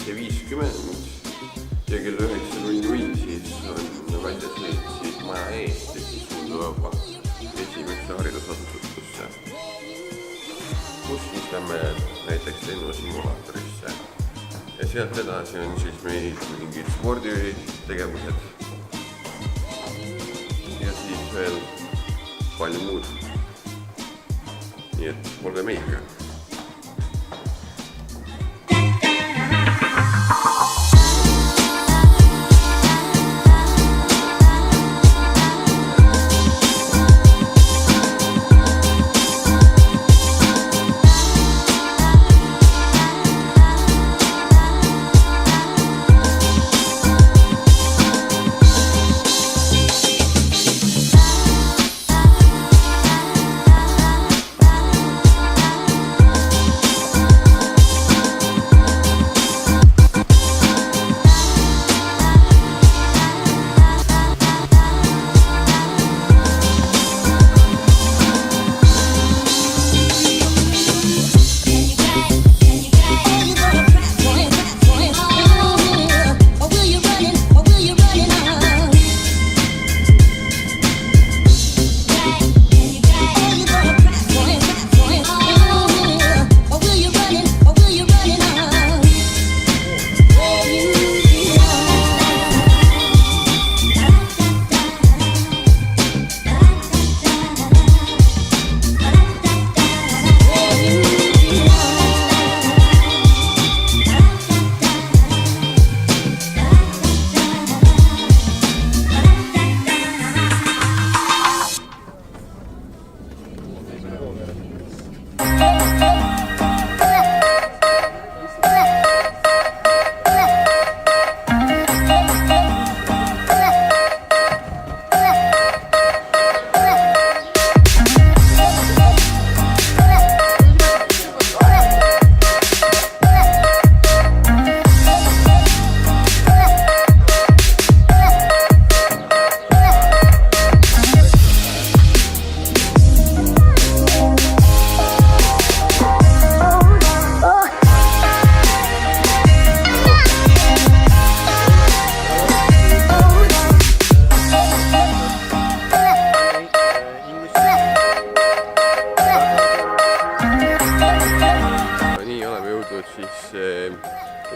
7:50 ja kell 9:00 siis on väljasõit siis maja eest, et siis Ulduvaba esimesse haridusasutusse, kus siis lähme näiteks lennusimulaatorisse ja sealt edasi on siis meil mingid sporditegevused ja siis veel palju muud. Nii et olge meiega.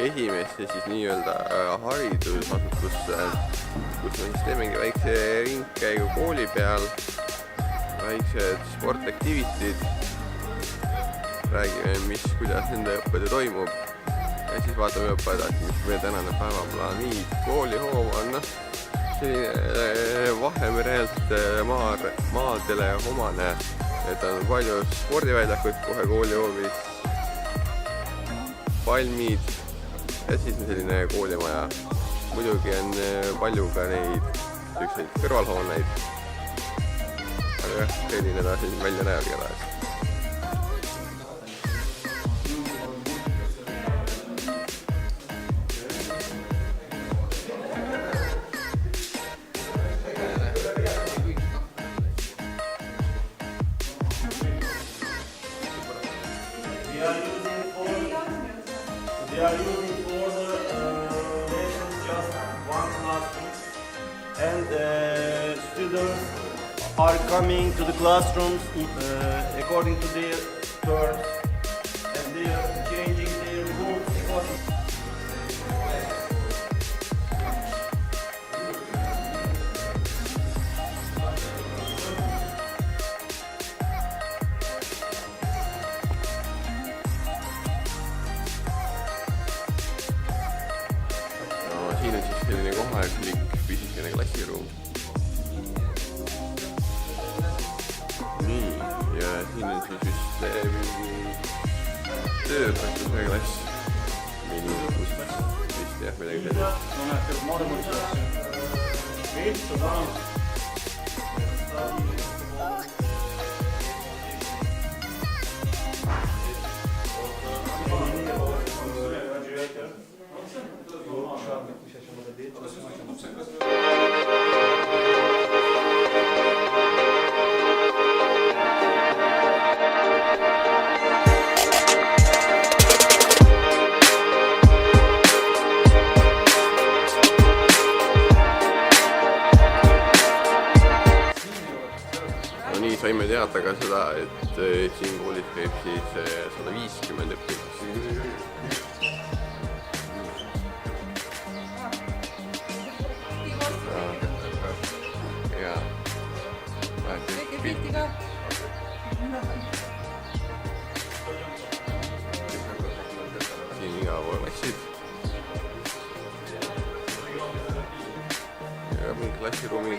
Esimesse siis nii-öelda haridusasutusse, kus me siis teemegi väikse ringkäigu kooli peal, väiksed sportaktiivitid, räägime, kuidas nende õppetöö toimub ja siis vaatame juba edasi, mis meie tänane päevaplaan nii koolihoov on, selline Vahemerelt maadele omane, et on palju spordiväljakuid kohe koolihoovis, palmid ja siis on selline koolimaja. Muidugi on palju ka neid selliseid kõrvalhooneid, aga jah, selline ta siin välja näebki edasi. We are using for the lessons just one classroom, and students are coming to the classrooms according to their turns, and they are changing their rooms according. Siin on siis selline kohalik pisikene klassiruum. Nii, ja siin on siis vist mingi tööõpetuse klass. Vist jah, midagi sellist. saime teada ka seda, et siin koolis käib siis 150 õpilast. Siin igal pool klassid. Ja mingi klassiruumid.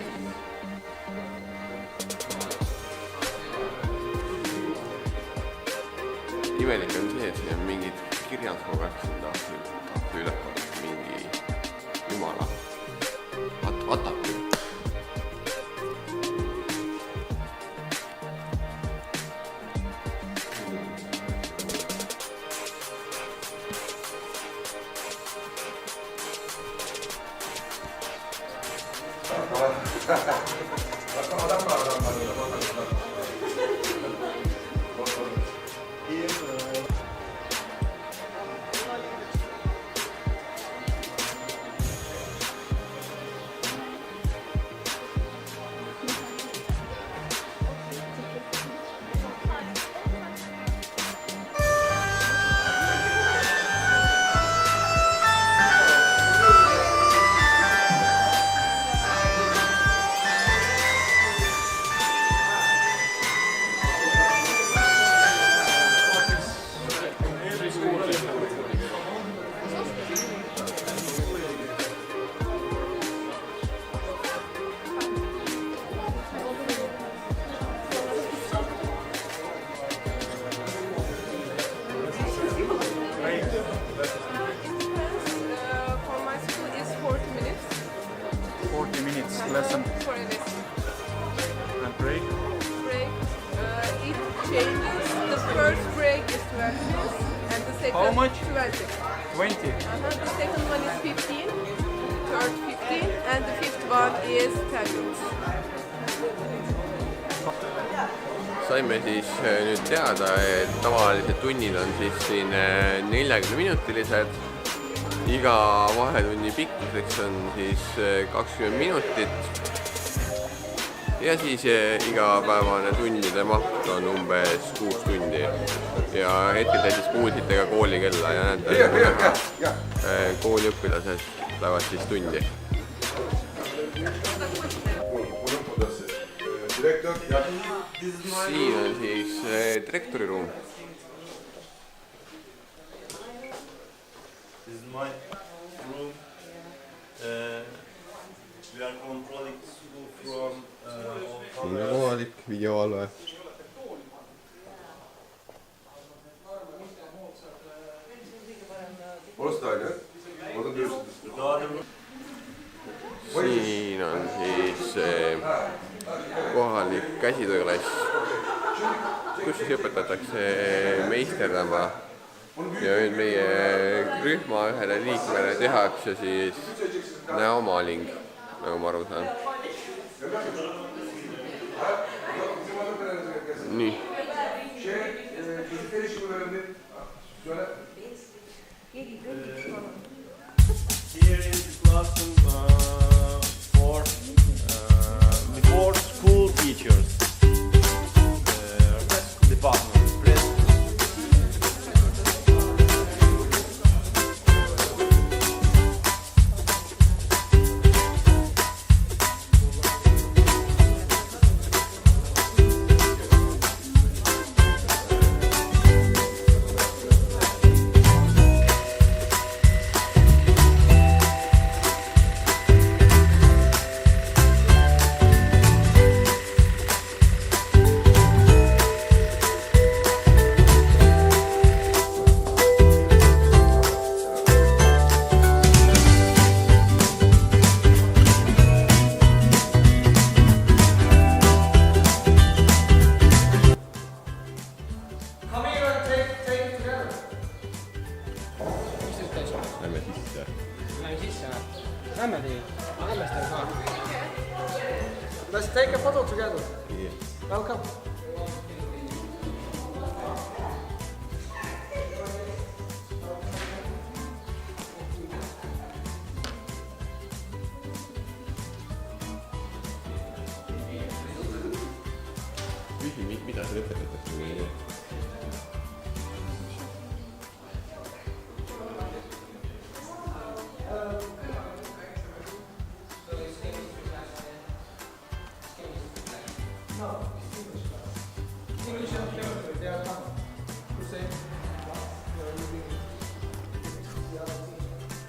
Imelik on see, et siin on mingid kirjad kogu aeg siin tahti üleval. Mingi jumala. Vatab küll. Lesson for a lesson. and break. It changes. The first break is 20 minutes and the second How much? 20. 20. The second one is 15, third 15, and the fifth one is 10 minutes. Saime siis nüüd teada, et tavalised tunnid on siis siin 40-minutilised. Iga vahetunni pikkuseks on siis 20 minutit. Ja siis igapäevane tundide maht on umbes 6 tundi. Ja hetkel sai siis kuulsitega koolikella ja näete, kooliõpilased lähevad siis tundi. Siin on siis direktori ruum. This is my room. We are controlling school from Siin on kohalik videovalve. Siin on siis kohalik käsitööklass, kus siis õpetatakse meisterdama. Ja nüüd meie rühma ühele liikmele tehakse siis näomaling, nagu ma aru saan. Nii. Here is the classroom for school teachers. Department. Lähme sisse. Lähme sisse või? Lähme teie. Lähme seda ka. Let's take a photo together. Yes. Welcome. We lõpetatakse või?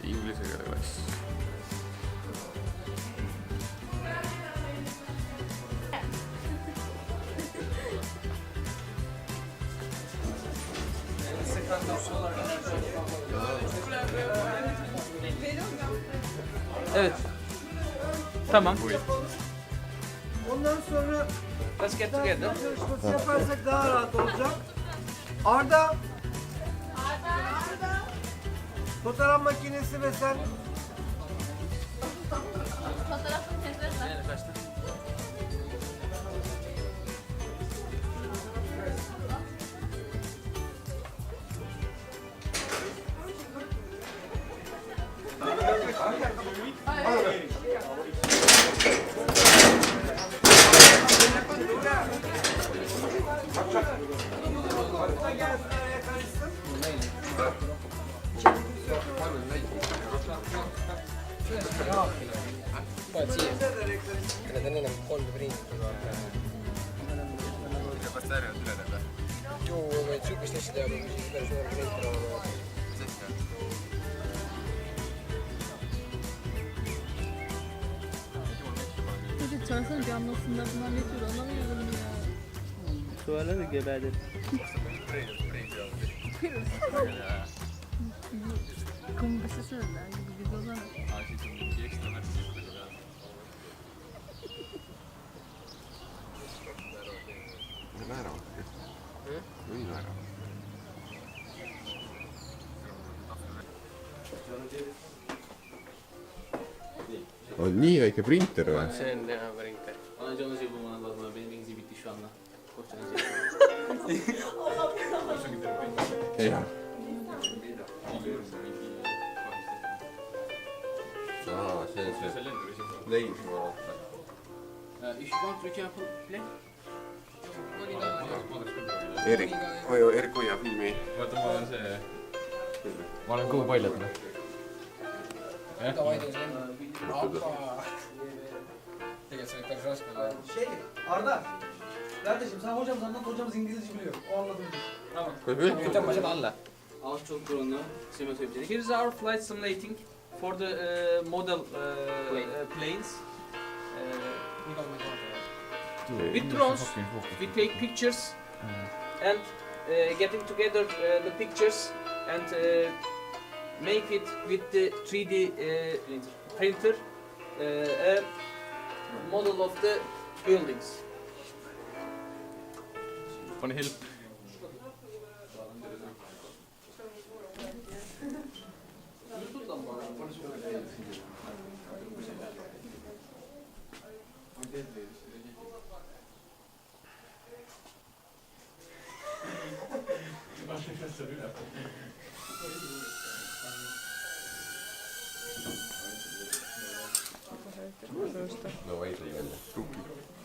Inglise keele klass. Evet. Tamam. Ondan sonra Let's get together. yarışması yaparsak daha rahat olacak. Arda. Fotoğraf makinesi ve sen. Nerede kaçtı? Need on enam 3 printi vaata. Kas ta erinevad üle nende? Ju võid sihukest asja teha, kui siis päris suur print olema. Çocuk çarşının camlasında bunlar ne tür anlamıyorum ya. Tuvalet de geberdi. Kumbısı söyler gibi biz o zaman. Naeravad. Või naeravad? On nii väike printer või? See on teha printer. Olen Jones'i puhul ma benzin bitti şu anda. Jah. Aa, see on see leis vaata. If you want, we can play. Erik hoia filmi. Vaata, ma olen see... Ma olen kuhu paljad või? Tegelikult see oli päris raske. Arda, kardeşim sen hocamız anlat, hocamız İngilizce biliyor. O anlatıyor. Tamam. Tamam, sen anla. Az çok kurunu simülatör. Here's our flight simulating for the model planes. With drones, we take pictures and getting together the pictures and make it with the 3D printer a model of the buildings. On help. No ei tee jälle.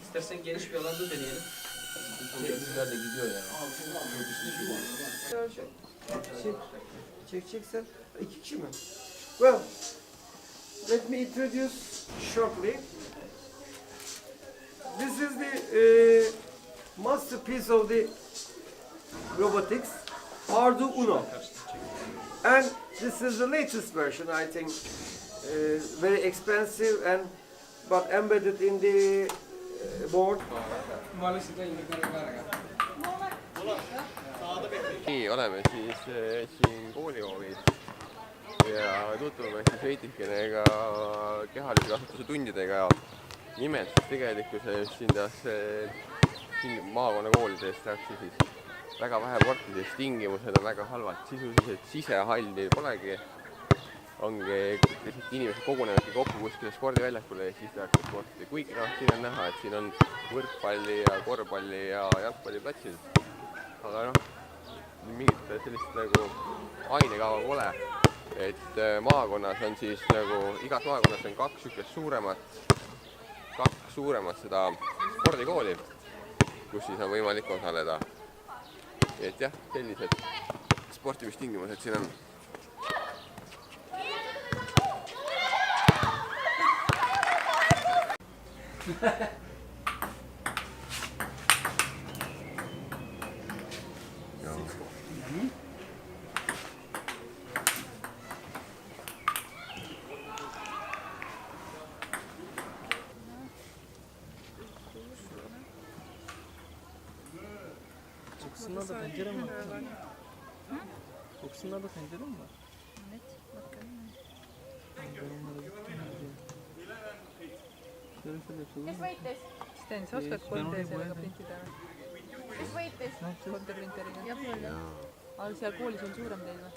İstersen geniş bir alanda deneyelim. Bizlerle gidiyor yani. Çekeceksen 2 kişi mi? Well, let me introduce shortly. This is the masterpiece of the robotics, Arduino. And this is the latest version, I think. Very expensive and but embedded in the board. Nii, oleme siis siin koolihoovis ja tutvume siis veidikene ka kehalise kasvatuse tundidega ja nimelt siis tegelikkuses siin maakonnakoolides tehakse siis väga vähe sporti, sest tingimused on väga halvad, sisuliselt sisehalli polegi, ongi inimesed kogunevadki kokku kuskile spordiväljakule ja siis tehakse sporti, kuigi siin on näha, et siin on võrkpalli ja korvpalli ja jalgpalliplatsid, aga mingit sellist nagu ainekava pole, et maakonnas on siis nagu, igas maakonnas on kaks suuremat seda spordikooli kus siis on võimalik osaleda. Nii et jah, sellised sportimistingimused siin on. Kokusundan da pencere mi var? Kokusundan da pencere mi var? Evet, bakalım. Kes võitis? Sten, sa oskad 3D sellega printida või? Kes võitis? Kontorprinteriga. Jah, küll jah. Aga seal koolis on suurem teil või?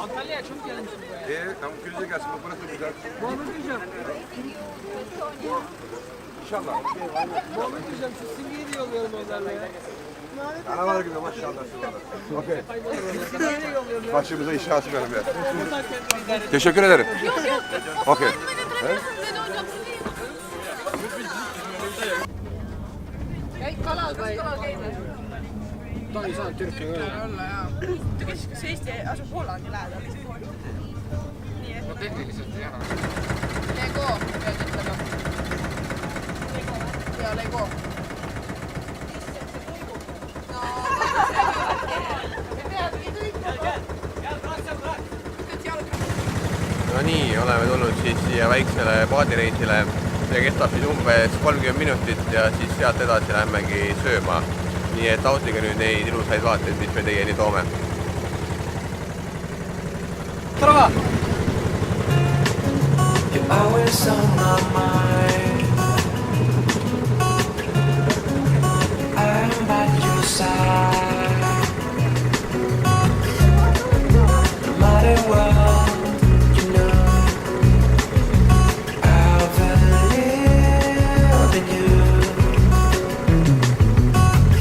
Antalya'ya çok gelmişim buraya. Tamam Külce gelsin. Burası güzel. Muhammed Hocam. İnşallah. Muhammed Hocam şu simgeyi de yolluyorum onlarla ya. Aralar gibi maşallah. Okey. Başımıza iş açmayalım ya. Teşekkür ederim. Okey. Käid kalal või? Ta ei saanud Türki öelda. Olla jaa. Kas Eesti asub Hollandi lähedal? No tehniliselt jah. Lego pead ütlema. Ja Lego. No nii, oleme tulnud siis siia väiksele paadireisile. See kestab siis umbes 30 minutit ja siis sealt edasi lähmegi sööma. Nii et nautige nüüd neid ilusaid vaateid, mis me teieni toome. Tarafa! You're always on my mind. I'm at your side. No matter what, you know I'll believe in you.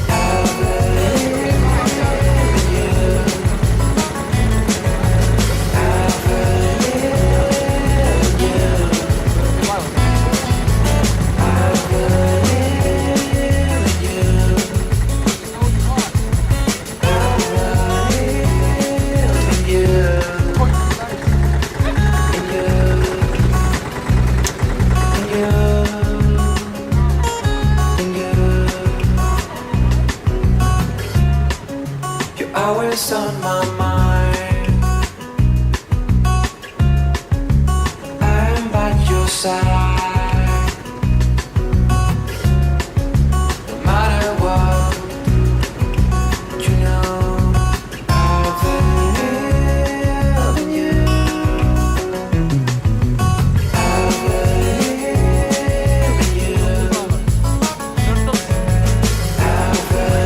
I'll believe in you. I'll believe in you. I'll believe in you. You're always on my mind. I'm by your side. No matter what, you know I believe in you. I believe in you. I believe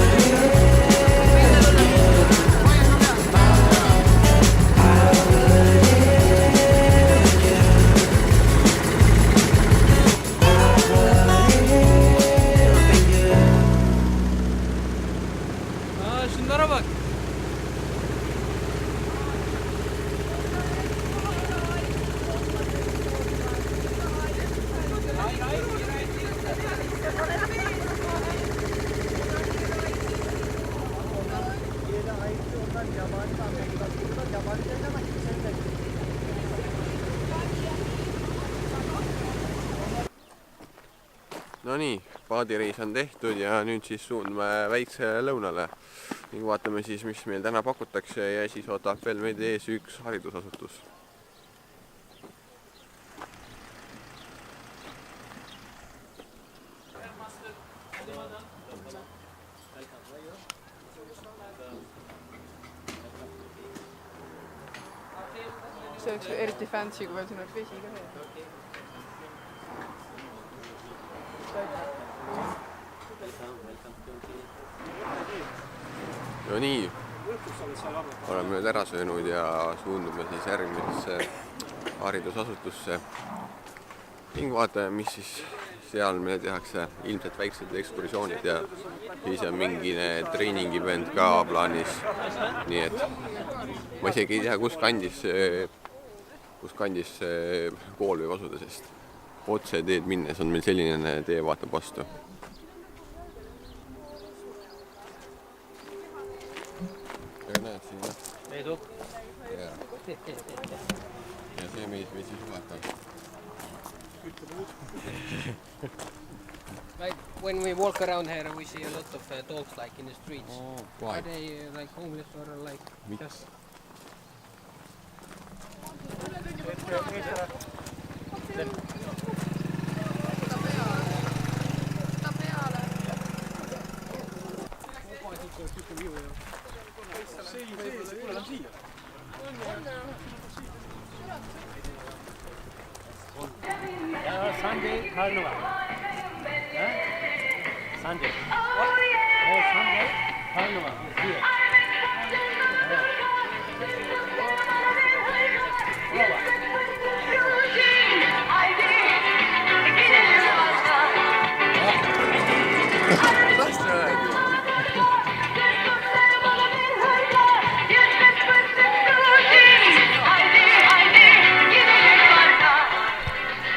Aa şunlara bak. No nii, paadireis on tehtud ja nüüd siis suundume väiksele lõunale ning vaatame siis, mis meil täna pakutakse ja siis ootab veel meid ees üks haridusasutus. sööks eriti fancy, kui veel tuleb vesi ka veel. No nii, oleme nüüd ära söönud ja suundume siis järgmisesse haridusasutusse ning vaatame, mis siis seal meile tehakse. Ilmselt väiksed ekskursioonid ja siis on mingine treening-event ka plaanis. Nii et ma isegi ei tea, kus kandis kool võib asuda, sest otse teed minnes on meil selline tee vaatab vastu. Ja näed siin. Edu. Ja see meid siis vaatab. Like when we walk around here, we see a lot of dogs like in the streets. Oh, why? Are they like homeless or like just? Sunday Carnival. Sunday. Sunday Carnival is here.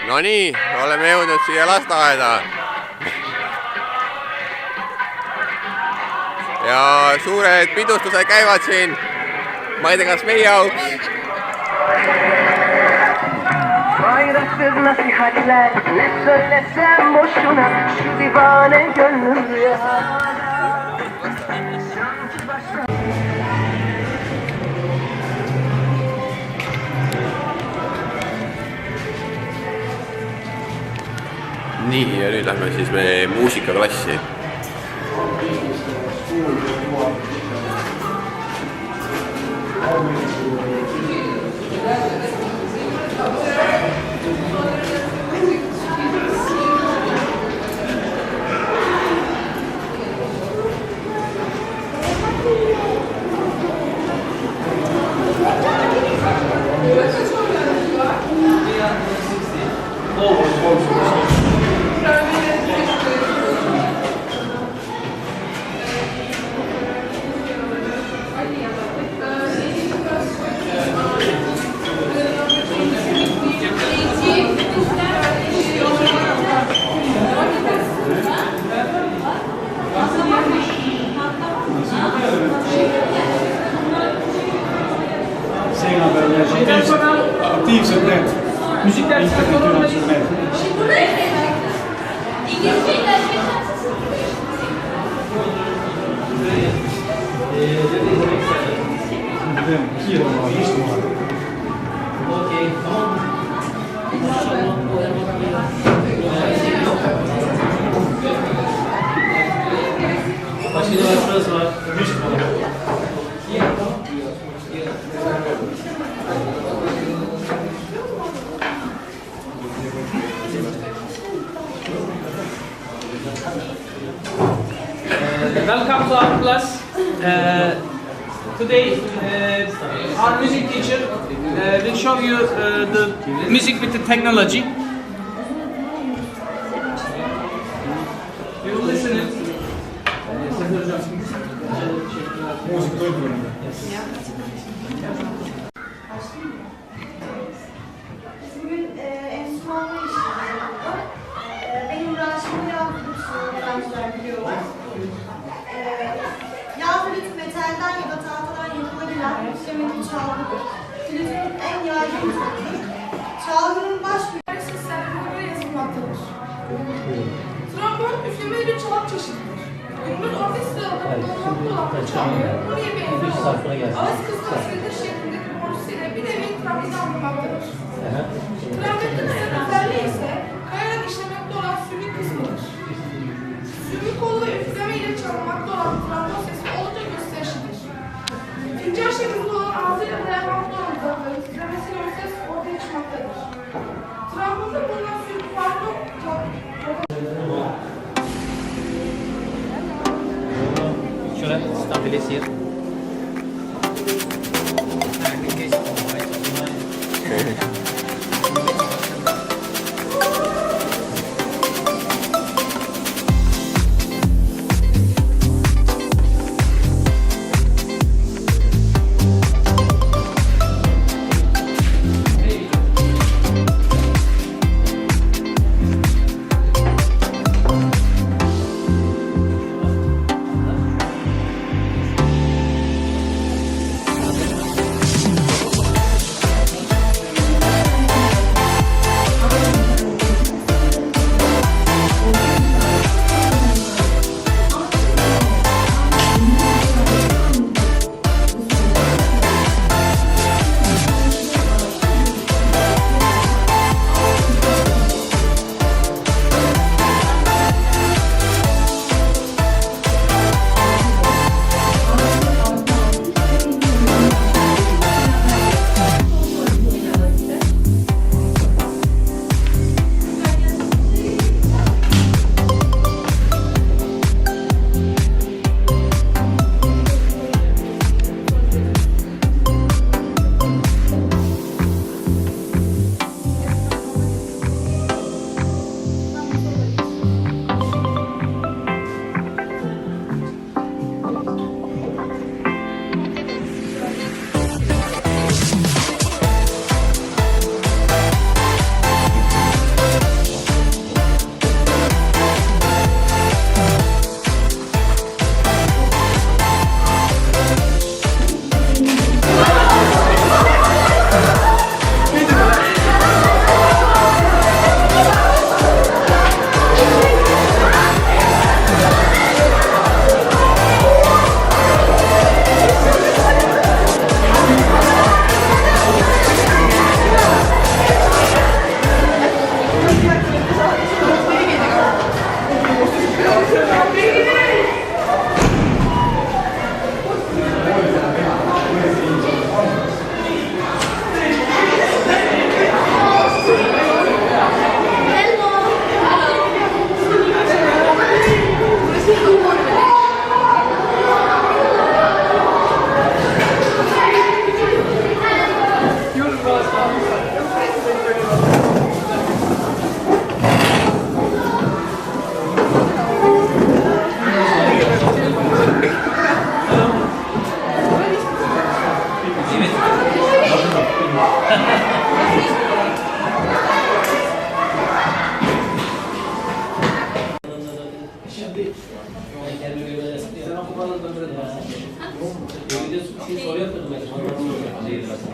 No nii, oleme jõudnud siia lasteaeda. Ja suured pidustused käivad siin. Ma ei tea, kas meie auks. Bayraksız nasihatler ne söylesem boşuna şu divane gönlüm rüyada. Nii, ja nüüd lähme siis me muusikaklassi. Aktiivsed need. Internetinühendused need. Kiirema istuma. Welcome to our class. Today, our music teacher will show you the music with the technology. You will listen it. Müzik duyduğunda. Bugün enstrümanla işleyeceğim. Benim branşımı öğrenciler biliyorlar. Yağ flüt metalden ya da tahtadan yapılabilen üflemeli çalgıdır. Flütün en yaygın türüdür. Çalgının baş bir sistemlerine yazılmaktadır. Trombon üflemeli bir çalak çeşididir. Günümüz orkestralarında kullanmakta olan bu çalgı, bu diye bir enstrüman. Ağız kısmı silindir şeklindeki borusiyle bir nevi tromboni anlamaktadır. Trompetin özelliği ise kayarak işlemekte olan sümük kısmıdır. Sümük kolu ve üfleme ile çalınmakta olan trombon sesi oldukça gösterişlidir. Fincan şeklinde olan ağzıyla dayanmakta olan uzakların titremesiyle Şöyle stabilisier.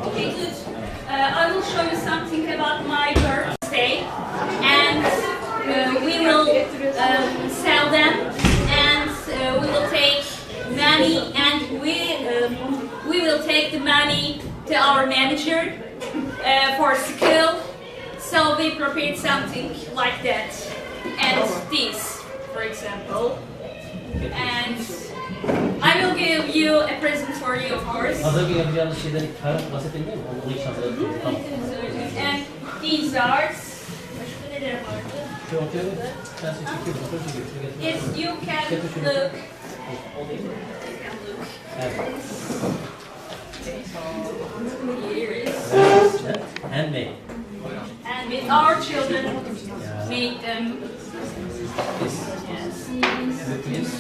Okay, good. I will show you something about my birthday, and we will sell them, and we will take money, and we will take the money to our manager for school. So we prepared something like that, and this, for example, and I will give you a present for you, of course. Hazır yapacağınız şeyleri bahsedeyim mi? Onu ilk hazırladım. Tamam. And these are. Başka neler vardı? Şu ortaya ben size çekiyorum. Yes, you can look. Evet. Here is. Handmade. And with our children, make them. This. Yes. This.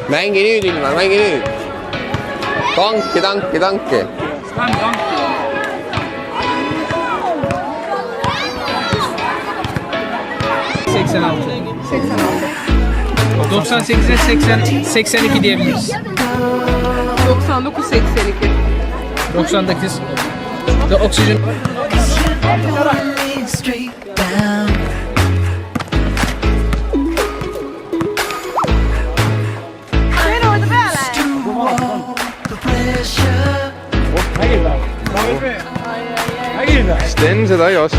Mängin nüüd, Ilmar, mängi nüüd. Tanki, tanki, tanki. ...98. 98'e 82 diyebiliriz. 99 82. 98. The oxygen. Sten seda ei oska.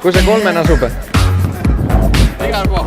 kus see 3 asub? Igal pool.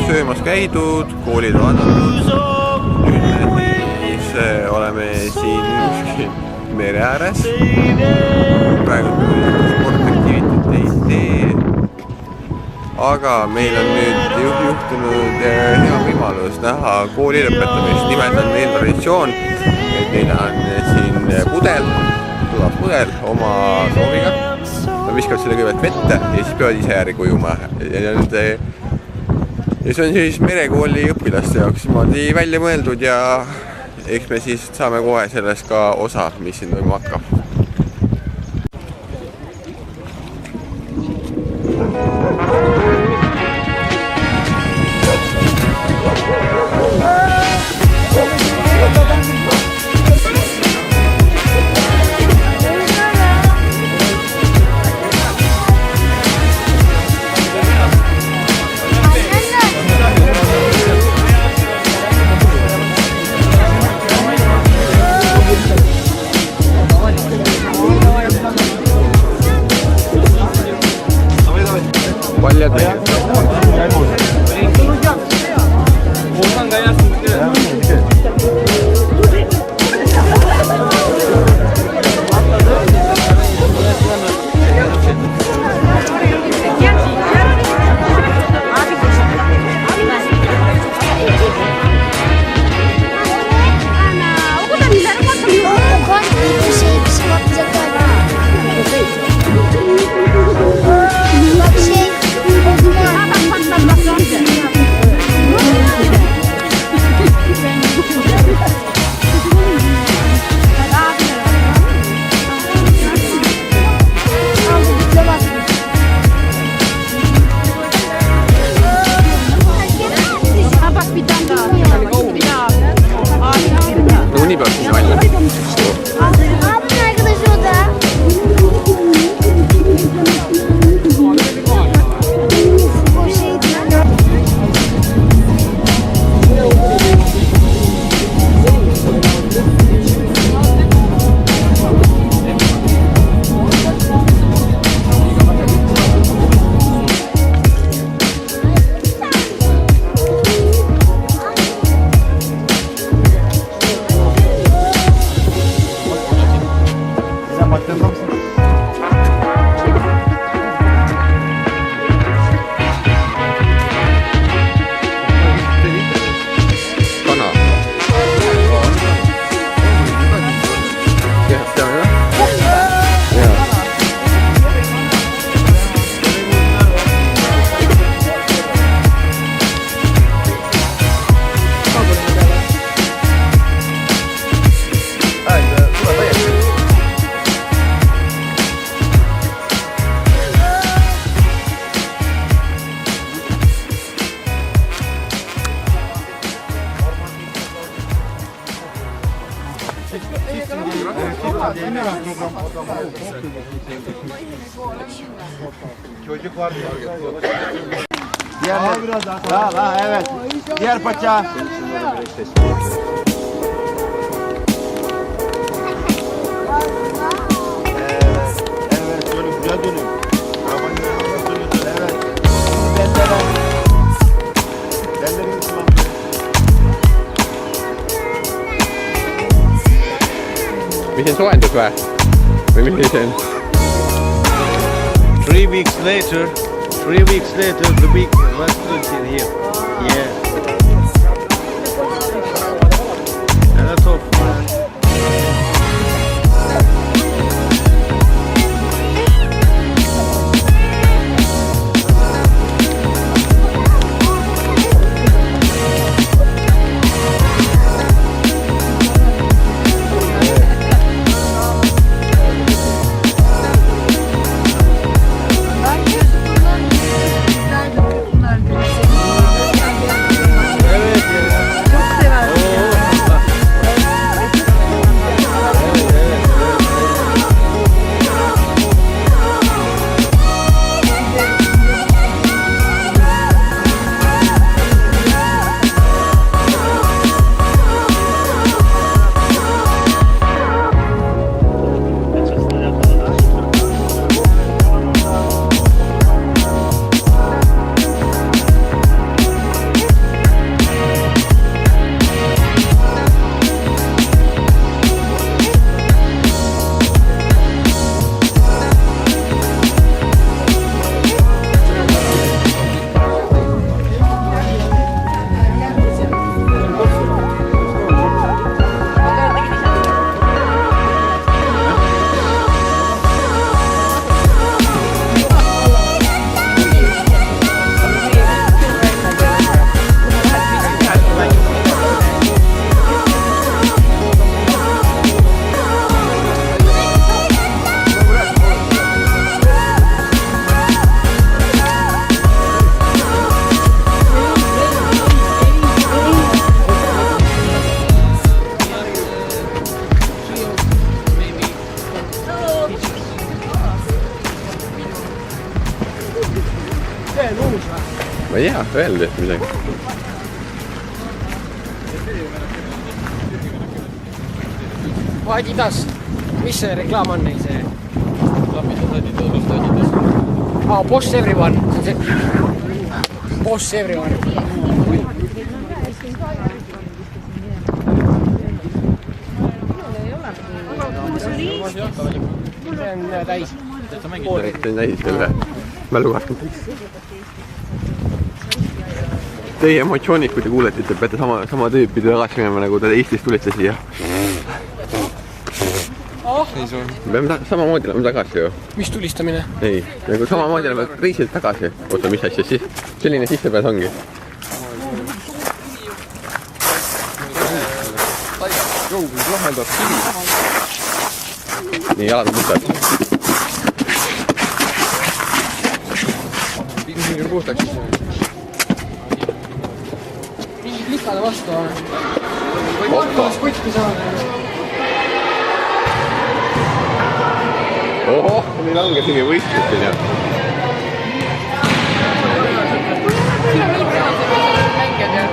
Söömas käidud, koolid vaadatud. Nüüd me siis oleme siin mere ääres. Praegu sportaktivitet ei tee. Aga meil on nüüd juhtunud hea võimalus näha kooli lõpetamist. Nimelt on neil traditsioon, et neil on siin pudel, pudel oma sooviga. Nad viskavad selle kõigepealt vette ja siis peavad ise järgi ujuma. Ja see on siis merekooli õpilaste jaoks niimoodi välja mõeldud ja eks me siis saame kohe sellest ka osa, mis siin toimuma hakkab. Çocuk var diyor. Diğer biraz daha. Evet. Diğer paça. Evet, şöyle güzel dönüyor. Arabanın yanına dönüyorsun. Evet. Bendeler. Bendeleri kullanıyor. Vilken så ändå kvar. Men vilken 3 weeks later, the big restaurant is here. Yeah. And that's all fun. ma ei tea, öeldi midagi. Adidas, mis see reklaam on neil see? Boss Everyone, see on see Boss Everyone. See on täis. See on täis selle mäluga. Teie emotsioonid, kui te kuulete, te peate sama tüüpi tagasi minema, nagu te Eestist tulite siia. Me peame samamoodi olema tagasi ju. Mis tulistamine? Ei, nagu samamoodi olema reisilt tagasi. Oota, mis asja siis? Selline sissepääs ongi. Jõugus lahendad kivi. Nii, jalad on puhtad. Mingi puhtaks siis. Mingi klikade vastu on. Või mõttelas kutti saada. Oho, nii langesigi võistlus siin jah. Siin on kõik mängijad ja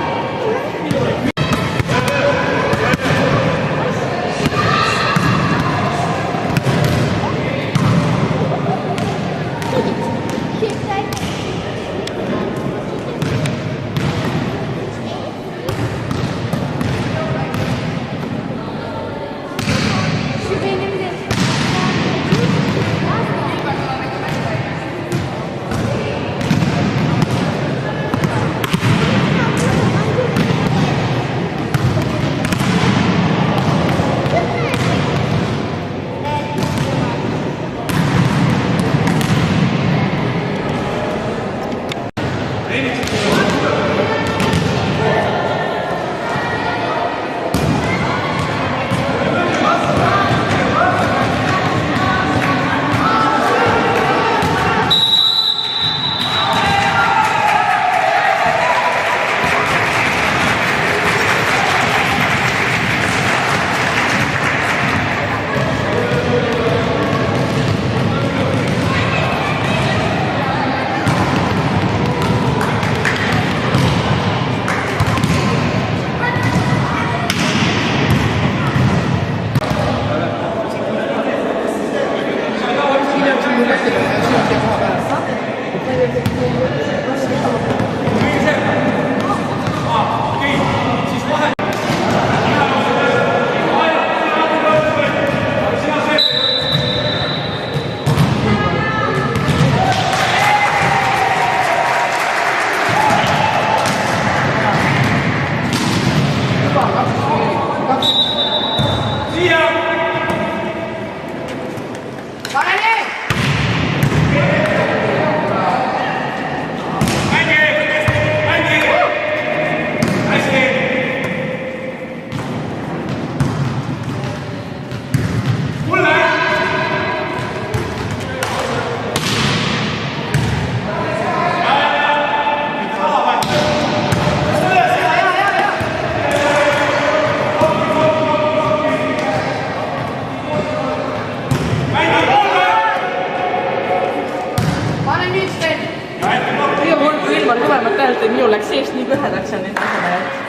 paremat tähelt, et minul läks seest nii kõhedaks seal nende asjadega.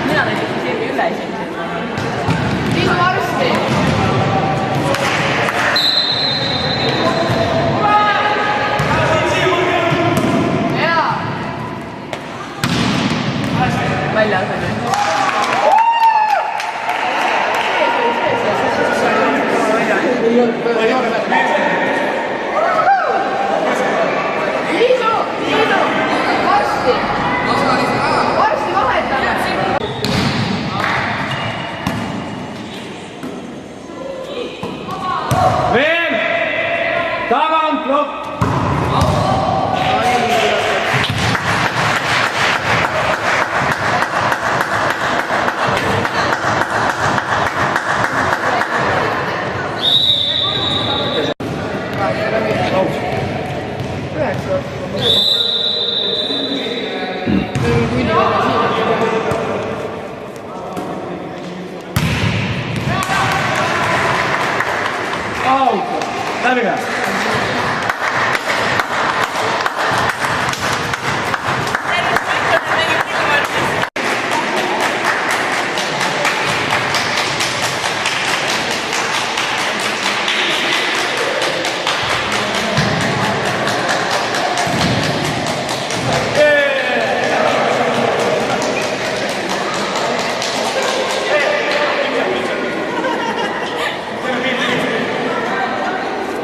Mina näiteks ei seegi üle esimesed. Liisu varsti! Jaa! Välja aseme. Liisu! Varsti! Varsti vahetame! Veel! Tagant lõpp! Läbi ka!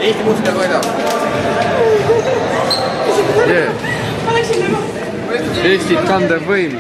Eesti Muster võidab. Eestit kandev võim.